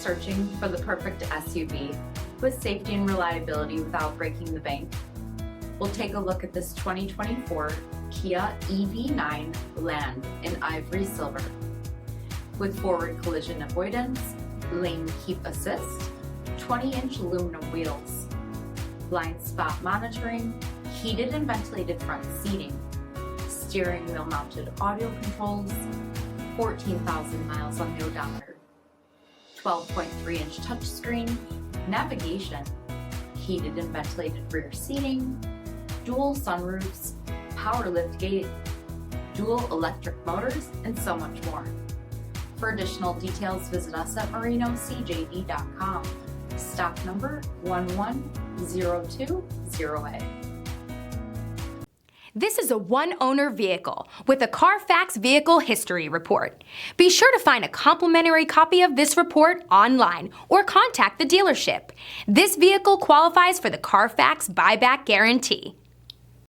searching for the perfect SUV with safety and reliability without breaking the bank? We'll take a look at this 2024 Kia EV9 Land in ivory silver. With forward collision avoidance, lane keep assist, 20-inch aluminum wheels, blind spot monitoring, heated and ventilated front seating, steering wheel mounted audio controls, 14,000 miles on the odometer, 12.3-inch touchscreen, navigation, heated and ventilated rear seating, dual sunroofs, power liftgate, dual electric motors, and so much more. For additional details, visit us at marinocjd.com. Stock number 11020A. This is a one-owner vehicle with a CARFAX Vehicle History Report. Be sure to find a complimentary copy of this report online or contact the dealership. This vehicle qualifies for the CARFAX Buyback Guarantee.